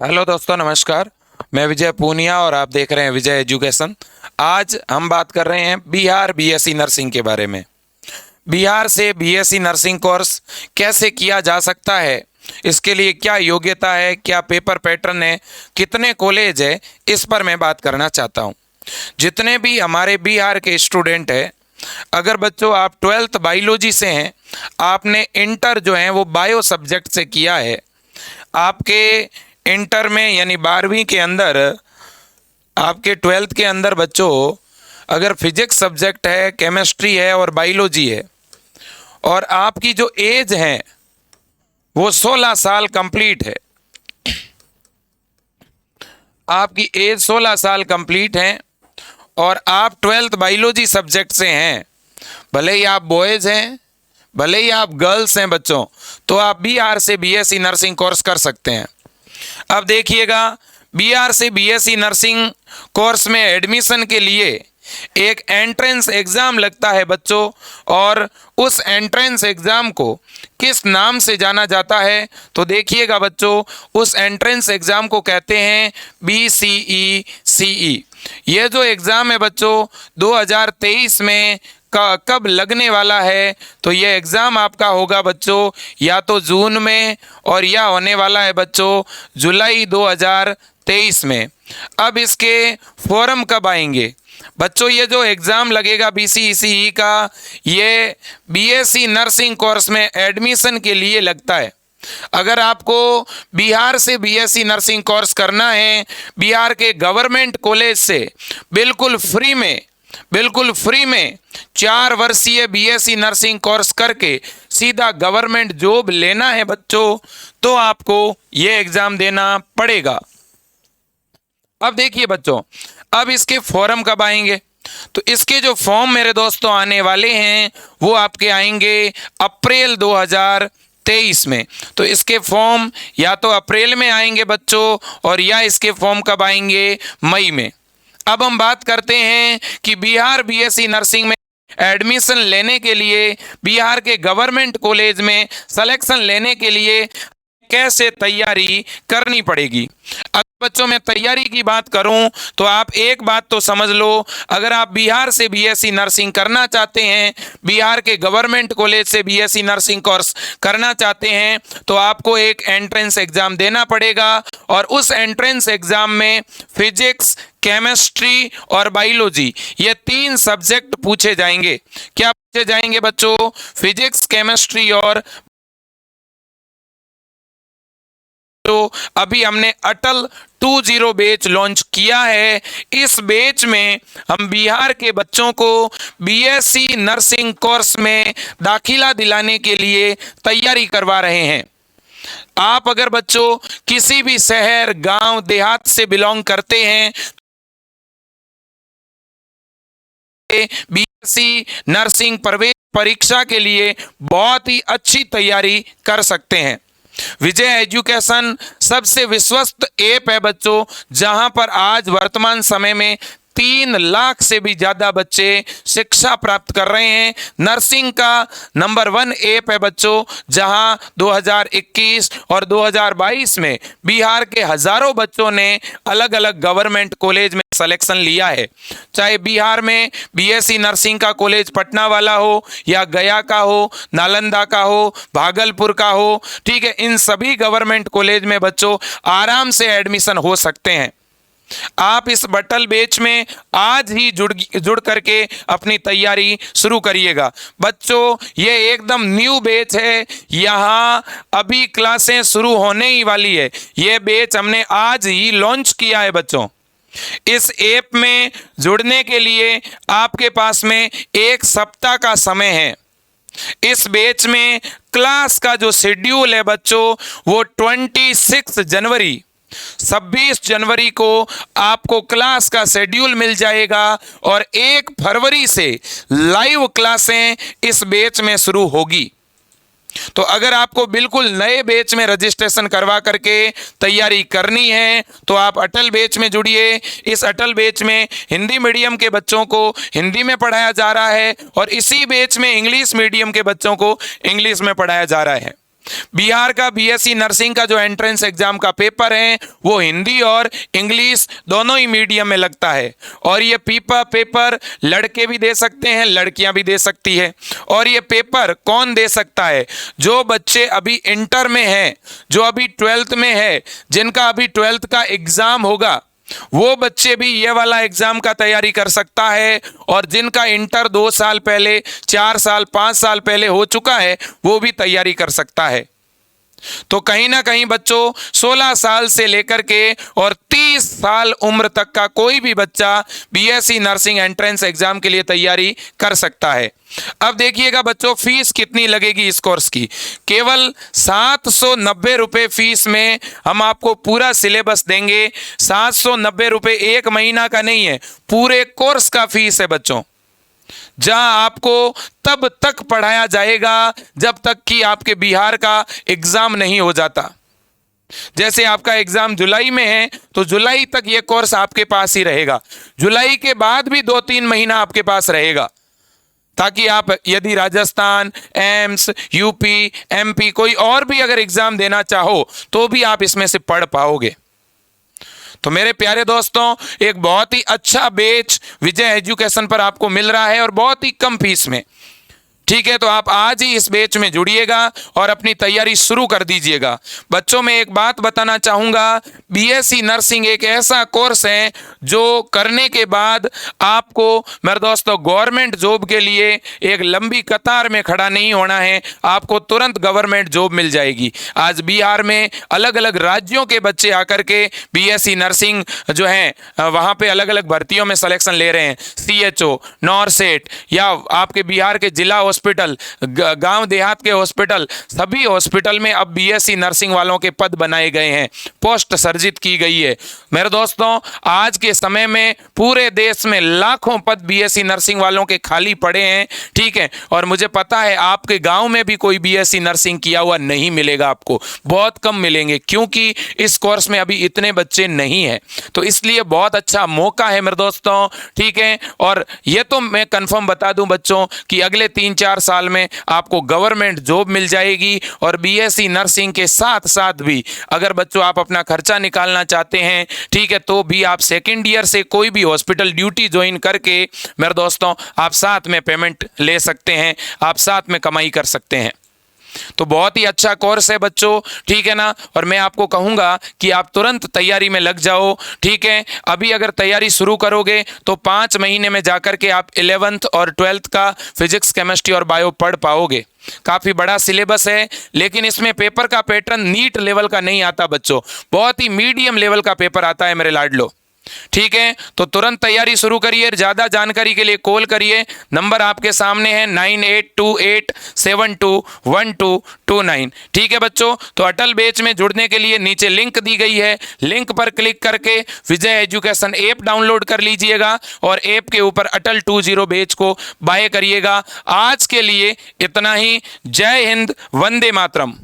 Hello दोस्तों, नमस्कार। मैं विजय पूनिया और आप देख रहे हैं विजय एजुकेशन। आज हम बात कर रहे हैं बिहार बीएससी नर्सिंग के बारे में। बिहार से बीएससी नर्सिंग कोर्स कैसे किया जा सकता है, इसके लिए क्या योग्यता है, क्या पेपर पैटर्न है, कितने कॉलेज है, इस पर मैं बात करना चाहता हूँ। जितने भी हमारे बिहार के स्टूडेंट हैं, अगर बच्चों आप 12th बायोलॉजी से हैं, आपने इंटर जो है वो बायो सब्जेक्ट से किया है, आपके इंटर में यानी 12वीं के अंदर, आपके 12th के अंदर बच्चों अगर फिजिक्स सब्जेक्ट है, केमिस्ट्री है और बायोलॉजी है, और आपकी जो एज है वो 16 साल कंप्लीट है, आपकी एज 16 साल कंप्लीट है और आप 12th बायोलॉजी सब्जेक्ट से हैं, भले ही आप बॉयज़ हैं, भले ही आप गर्ल्स हैं बच्चों, तो आप बिहार से बीएससी नर्सिंग कोर्स कर सकते हैं। अब देखिएगा, बिहार से बीएससी नर्सिंग कोर्स में एडमिशन के लिए एक एंट्रेंस एग्ज़ाम लगता है बच्चों, और उस एंट्रेंस एग्ज़ाम को किस नाम से जाना जाता है तो देखिएगा बच्चों, उस एंट्रेंस एग्ज़ाम को कहते हैं BCECE। ये जो एग्ज़ाम है बच्चों 2023 में कब लगने वाला है, तो ये एग्ज़ाम आपका होगा बच्चों या तो जून में और या होने वाला है बच्चों जुलाई 2023 में। अब इसके फॉर्म कब आएंगे बच्चों? ये जो एग्ज़ाम लगेगा BCECE का, ये बीएससी नर्सिंग कोर्स में एडमिशन के लिए लगता है। अगर आपको बिहार से बीएससी नर्सिंग कोर्स करना है, बिहार के गवर्नमेंट कॉलेज से बिल्कुल फ्री में 4 वर्षीय बीएससी नर्सिंग कोर्स करके सीधा गवर्नमेंट जॉब लेना है बच्चों, तो आपको ये एग्ज़ाम देना पड़ेगा। अब देखिए बच्चों, अब इसके फॉर्म कब आएंगे? तो इसके जो फॉर्म मेरे दोस्तों आने वाले हैं वो आपके आएंगे अप्रैल 2023 में। तो इसके फॉर्म या तो अप्रैल में आएंगे बच्चों, और या इसके फॉर्म कब आएंगे? मई में। अब हम बात करते हैं कि बिहार बीएससी नर्सिंग में एडमिशन लेने के लिए, बिहार के गवर्नमेंट कॉलेज में सिलेक्शन लेने के लिए कैसे तैयारी करनी पड़ेगी। अगर बच्चों मैं तैयारी की बात करूं तो आप एक बात तो समझ लो, अगर आप बिहार से बीएससी नर्सिंग करना चाहते हैं, बिहार के गवर्नमेंट कॉलेज से बीएससी नर्सिंग कोर्स करना चाहते हैं, तो आपको एक एंट्रेंस एग्जाम देना पड़ेगा, और उस एंट्रेंस एग्जाम में फिजिक्स, केमिस्ट्री और बायोलॉजी ये 3 सब्जेक्ट पूछे जाएंगे। क्या पूछे जाएंगे बच्चों? फिजिक्स, केमिस्ट्री और तो अभी हमने अटल 20 बैच लॉन्च किया है। इस बैच में हम बिहार के बच्चों को बीएससी नर्सिंग कोर्स में दाखिला दिलाने के लिए तैयारी करवा रहे हैं। आप अगर बच्चों किसी भी शहर, गांव, देहात से बिलोंग करते हैं, बीएससी नर्सिंग प्रवेश परीक्षा के लिए बहुत ही अच्छी तैयारी कर सकते हैं। विजय एजुकेशन सबसे विश्वस्त ऐप है बच्चों, जहां पर आज वर्तमान समय में 3 लाख से भी ज़्यादा बच्चे शिक्षा प्राप्त कर रहे हैं। नर्सिंग का नंबर 1 ऐप है बच्चों, जहां 2021 और 2022 में बिहार के हज़ारों बच्चों ने अलग अलग गवर्नमेंट कॉलेज में सिलेक्शन लिया है। चाहे बिहार में बीएससी नर्सिंग का कॉलेज पटना वाला हो, या गया का हो, नालंदा का हो, भागलपुर का हो, ठीक है, इन सभी गवर्नमेंट कॉलेज में बच्चों आराम से एडमिशन हो सकते हैं। आप इस बटल बैच में आज ही जुड़ करके अपनी तैयारी शुरू करिएगा बच्चों। ये एकदम न्यू बैच है, यहाँ अभी क्लासें शुरू होने ही वाली है। ये बैच हमने आज ही लॉन्च किया है बच्चों। इस ऐप में जुड़ने के लिए आपके पास में 1 सप्ताह का समय है। इस बैच में क्लास का जो शेड्यूल है बच्चों वो 26 जनवरी को आपको क्लास का शेड्यूल मिल जाएगा, और 1 फरवरी से लाइव क्लासें इस बैच में शुरू होगी। तो अगर आपको बिल्कुल नए बैच में रजिस्ट्रेशन करवा करके तैयारी करनी है तो आप अटल बैच में जुड़िए। इस अटल बैच में हिंदी मीडियम के बच्चों को हिंदी में पढ़ाया जा रहा है, और इसी बैच में इंग्लिश मीडियम के बच्चों को इंग्लिश में पढ़ाया जा रहा है। बिहार का बीएससी नर्सिंग का जो एंट्रेंस एग्जाम का पेपर है वो हिंदी और इंग्लिश दोनों ही मीडियम में लगता है। और ये पेपर लड़के भी दे सकते हैं, लड़कियां भी दे सकती है। और ये पेपर कौन दे सकता है? जो बच्चे अभी इंटर में हैं, जो अभी 12th में है, जिनका अभी 12th का एग्जाम होगा, वो बच्चे भी ये वाला एग्जाम का तैयारी कर सकता है। और जिनका इंटर 2 साल पहले, 4 साल, 5 साल पहले हो चुका है, वो भी तैयारी कर सकता है। तो कहीं ना कहीं बच्चों 16 साल से लेकर के और 30 साल उम्र तक का कोई भी बच्चा बीएससी नर्सिंग एंट्रेंस एग्जाम के लिए तैयारी कर सकता है। अब देखिएगा बच्चों, फीस कितनी लगेगी इस कोर्स की? केवल 790 रुपये फीस में हम आपको पूरा सिलेबस देंगे। 790 रुपये एक महीना का नहीं है, पूरे कोर्स का फीस है बच्चों, जहां आपको तब तक पढ़ाया जाएगा जब तक कि आपके बिहार का एग्जाम नहीं हो जाता। जैसे आपका एग्जाम जुलाई में है तो जुलाई तक यह कोर्स आपके पास ही रहेगा, जुलाई के बाद भी 2-3 महीना आपके पास रहेगा, ताकि आप यदि राजस्थान, एम्स, यूपी, एमपी कोई और भी अगर एग्जाम देना चाहो तो भी आप इसमें से पढ़ पाओगे। तो मेरे प्यारे दोस्तों, एक बहुत ही अच्छा बैच विजय एजुकेशन पर आपको मिल रहा है और बहुत ही कम फीस में। ठीक है, तो आप आज ही इस बैच में जुड़िएगा और अपनी तैयारी शुरू कर दीजिएगा। बच्चों, मैं एक बात बताना चाहूँगा, बीएससी नर्सिंग एक ऐसा कोर्स है जो करने के बाद आपको मेरे दोस्तों गवर्नमेंट जॉब के लिए एक लंबी कतार में खड़ा नहीं होना है, आपको तुरंत गवर्नमेंट जॉब मिल जाएगी। आज बिहार में अलग अलग राज्यों के बच्चे आकर के बीएससी नर्सिंग जो है वहाँ पे अलग अलग भर्तियों में सिलेक्शन ले रहे हैं। सीएचओ, नॉरसेट या आपके बिहार के जिला हॉस्पिटल, गांव देहात के हॉस्पिटल, सभी हॉस्पिटल में अब बीएससी नर्सिंग वालों के पद बनाए गए हैं, पोस्ट सर्जित की गई है। मेरे दोस्तों, आज के समय में पूरे देश में लाखों पद बीएससी नर्सिंग वालों के खाली पड़े हैं। ठीक है, और मुझे पता है आपके गांव में भी कोई बीएससी नर्सिंग किया हुआ नहीं मिलेगा, आपको बहुत कम मिलेंगे, क्योंकि इस कोर्स में अभी इतने बच्चे नहीं हैं। तो इसलिए बहुत अच्छा मौका है मेरे दोस्तों। ठीक है, और ये तो मैं कंफर्म बता दूं बच्चों कि अगले 3-4 साल में आपको गवर्नमेंट जॉब मिल जाएगी। और बीएससी नर्सिंग के साथ साथ भी अगर बच्चों आप अपना खर्चा निकालना चाहते हैं, ठीक है, तो भी आप सेकेंड ईयर से कोई भी हॉस्पिटल ड्यूटी ज्वाइन करके मेरे दोस्तों आप साथ में पेमेंट ले सकते हैं, आप साथ में कमाई कर सकते हैं। तो बहुत ही अच्छा कोर्स है बच्चों, ठीक है ना। और मैं आपको कहूँगा कि आप तुरंत तैयारी में लग जाओ। ठीक है, अभी अगर तैयारी शुरू करोगे तो 5 महीने में जाकर के आप 11th और 12th का फिजिक्स, केमिस्ट्री और बायो पढ़ पाओगे। काफ़ी बड़ा सिलेबस है, लेकिन इसमें पेपर का पैटर्न नीट लेवल का नहीं आता बच्चों, बहुत ही मीडियम लेवल का पेपर आता है मेरे लाडलो। ठीक है, तो तुरंत तैयारी शुरू करिए। ज़्यादा जानकारी के लिए कॉल करिए, नंबर आपके सामने है 9828721229। ठीक है बच्चों, तो अटल बैच में जुड़ने के लिए नीचे लिंक दी गई है, लिंक पर क्लिक करके विजय एजुकेशन ऐप डाउनलोड कर लीजिएगा और ऐप के ऊपर अटल 20 बैच को बाय करिएगा। आज के लिए इतना ही। जय हिंद, वंदे मातरम।